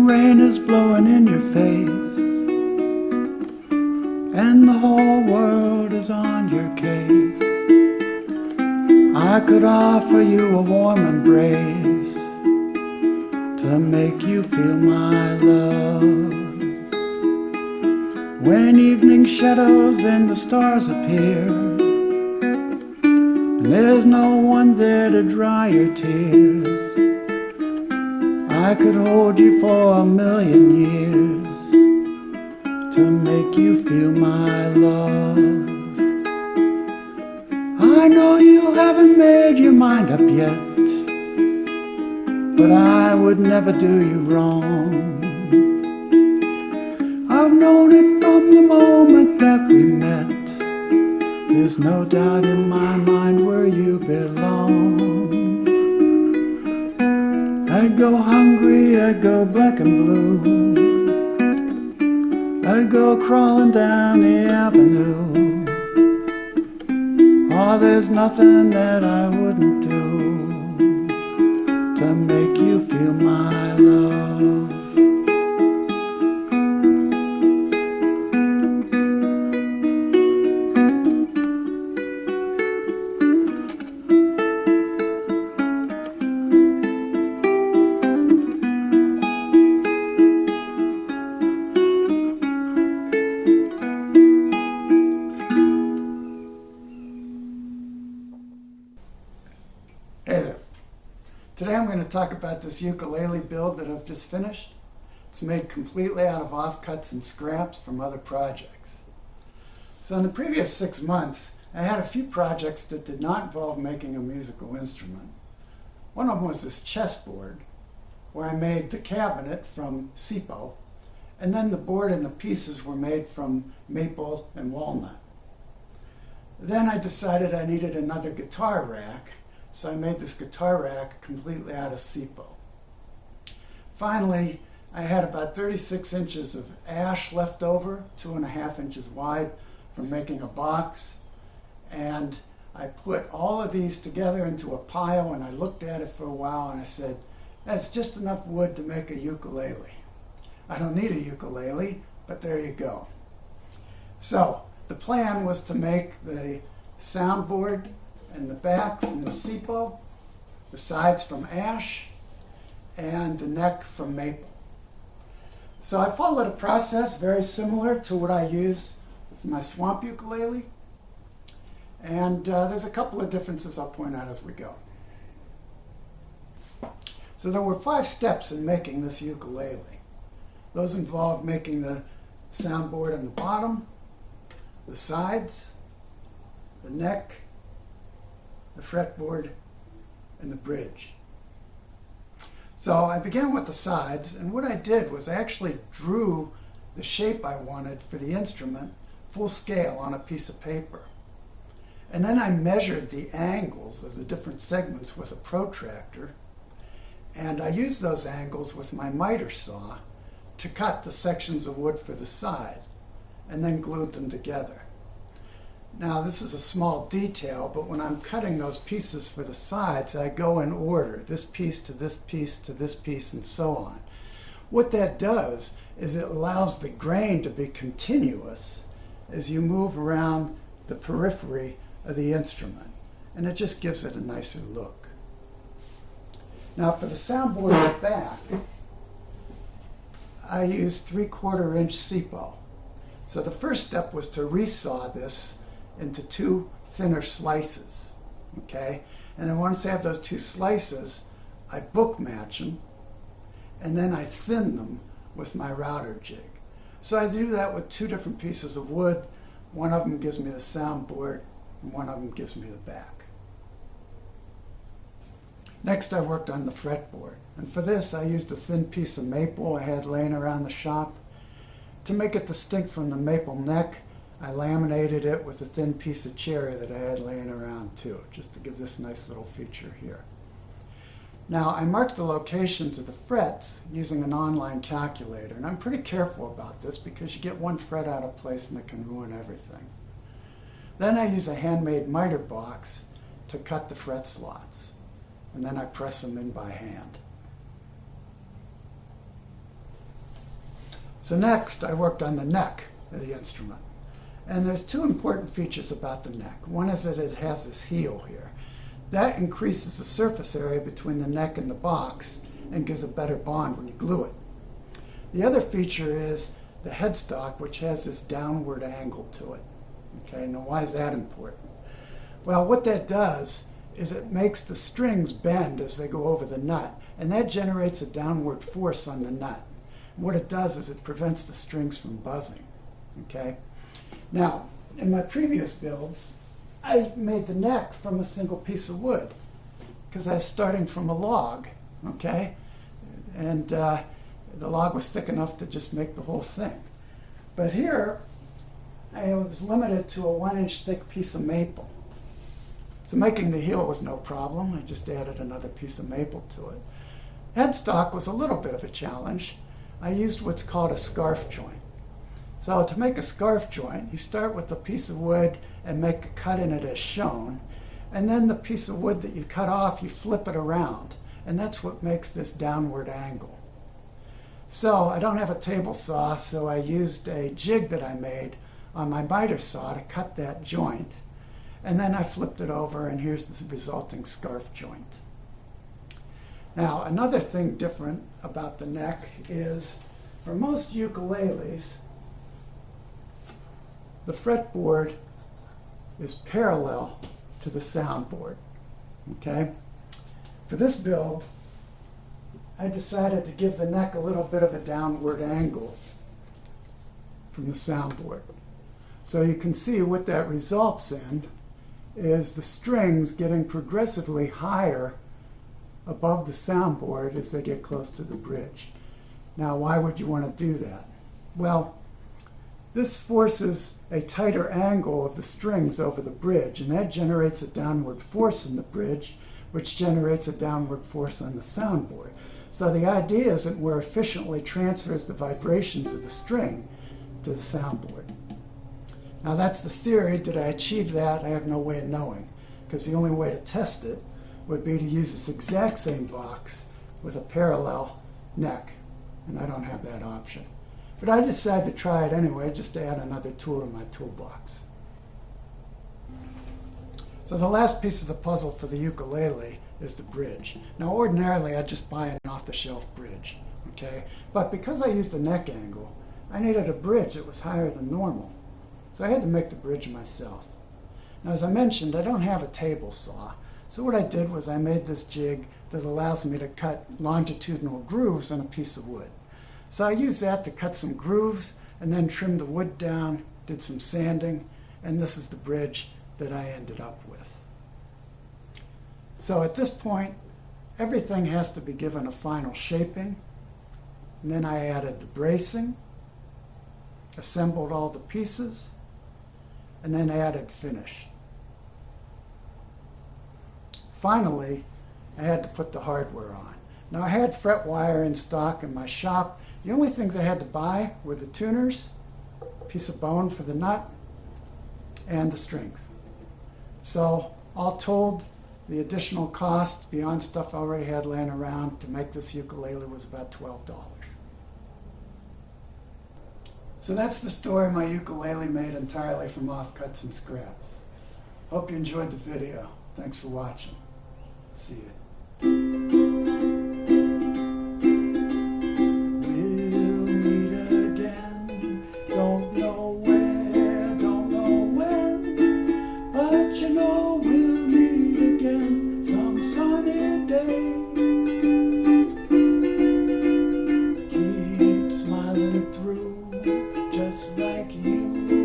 rain is blowing in your face, and the whole world is on your case. I could offer you a warm embrace to make you feel my love. When evening shadows and the stars appear, and there's no one there to dry your tears, I could hold you for 1,000,000 years to make you feel my love. I know you haven't made your mind up yet, but I would never do you wrong. I've known it from the moment that we met. There's no doubt in my mind where you belong. I'd go hungry, I'd go black and blue, I'd go crawling down the avenue. Oh, there's nothing that I wouldn't do to make you feel my love. Hey there. Today I'm going to talk about this ukulele build that I've just finished. It's made completely out of offcuts and scraps from other projects. So in the previous 6 months, I had a few projects that did not involve making a musical instrument. One of them was this chessboard, where I made the cabinet from sipo, and then the board and the pieces were made from maple and walnut. Then I decided I needed another guitar rack, so I made this guitar rack completely out of sipo. Finally, I had about 36 inches of ash left over, 2.5 inches wide, from making a box. And I put all of these together into a pile, and I looked at it for a while and I said, that's just enough wood to make a ukulele. I don't need a ukulele, but there you go. So the plan was to make the soundboard and the back from the sipo, the sides from ash, and the neck from maple. So I followed a process very similar to what I used with my swamp ukulele, and there's a couple of differences I'll point out as we go. So there were 5 steps in making this ukulele. Those involved making the soundboard on the bottom, the sides, the neck, the fretboard, and the bridge. So I began with the sides, and what I did was I actually drew the shape I wanted for the instrument full scale on a piece of paper. And then I measured the angles of the different segments with a protractor, and I used those angles with my miter saw to cut the sections of wood for the side, and then glued them together. Now this is a small detail, but when I'm cutting those pieces for the sides, I go in order, this piece to this piece to this piece, and so on. What that does is it allows the grain to be continuous as you move around the periphery of the instrument, and it just gives it a nicer look. Now for the soundboard at the back, I used 3/4 inch sipo. So the first step was to resaw this into 2 thinner slices, okay? And then once I have those 2 slices, I book match them, and then I thin them with my router jig. So I do that with 2 different pieces of wood. One of them gives me the soundboard, and one of them gives me the back. Next I worked on the fretboard, and for this I used a thin piece of maple I had laying around the shop. To make it distinct from the maple neck, I laminated it with a thin piece of cherry that I had laying around too, just to give this nice little feature here. Now I marked the locations of the frets using an online calculator, and I'm pretty careful about this because you get one fret out of place and it can ruin everything. Then I use a handmade miter box to cut the fret slots, and then I press them in by hand. So next, I worked on the neck of the instrument. And there's two important features about the neck. One is that it has this heel here. That increases the surface area between the neck and the box and gives a better bond when you glue it. The other feature is the headstock, which has this downward angle to it. Okay, now why is that important? Well, what that does is it makes the strings bend as they go over the nut, and that generates a downward force on the nut. And what it does is it prevents the strings from buzzing. Okay? Now, in my previous builds, I made the neck from a single piece of wood because I was starting from a log, okay? And the log was thick enough to just make the whole thing. But here, I was limited to a 1-inch thick piece of maple. So making the heel was no problem. I just added another piece of maple to it. Headstock was a little bit of a challenge. I used what's called a scarf joint. So to make a scarf joint, you start with a piece of wood and make a cut in it as shown. And then the piece of wood that you cut off, you flip it around. And that's what makes this downward angle. So I don't have a table saw, so I used a jig that I made on my miter saw to cut that joint. And then I flipped it over, and here's the resulting scarf joint. Now, another thing different about the neck is, for most ukuleles, the fretboard is parallel to the soundboard. Okay? For this build, I decided to give the neck a little bit of a downward angle from the soundboard. So you can see what that results in is the strings getting progressively higher above the soundboard as they get close to the bridge. Now, why would you want to do that? Well, this forces a tighter angle of the strings over the bridge, and that generates a downward force in the bridge, which generates a downward force on the soundboard. So the idea is it more efficiently transfers the vibrations of the string to the soundboard. Now that's the theory. Did I achieve that? I have no way of knowing, because the only way to test it would be to use this exact same box with a parallel neck, and I don't have that option. But I decided to try it anyway, just to add another tool to my toolbox. So the last piece of the puzzle for the ukulele is the bridge. Now ordinarily I'd just buy an off-the-shelf bridge, okay? But because I used a neck angle, I needed a bridge that was higher than normal. So I had to make the bridge myself. Now as I mentioned, I don't have a table saw. So what I did was I made this jig that allows me to cut longitudinal grooves on a piece of wood. So I used that to cut some grooves and then trimmed the wood down, did some sanding, and this is the bridge that I ended up with. So at this point, everything has to be given a final shaping. And then I added the bracing, assembled all the pieces, and then added finish. Finally, I had to put the hardware on. Now I had fret wire in stock in my shop. The only things I had to buy were the tuners, a piece of bone for the nut, and the strings. So all told, the additional cost beyond stuff I already had laying around to make this ukulele was about $12. So that's the story of my ukulele made entirely from offcuts and scraps. Hope you enjoyed the video. Thanks for watching. See you. Keep smiling through, just like you.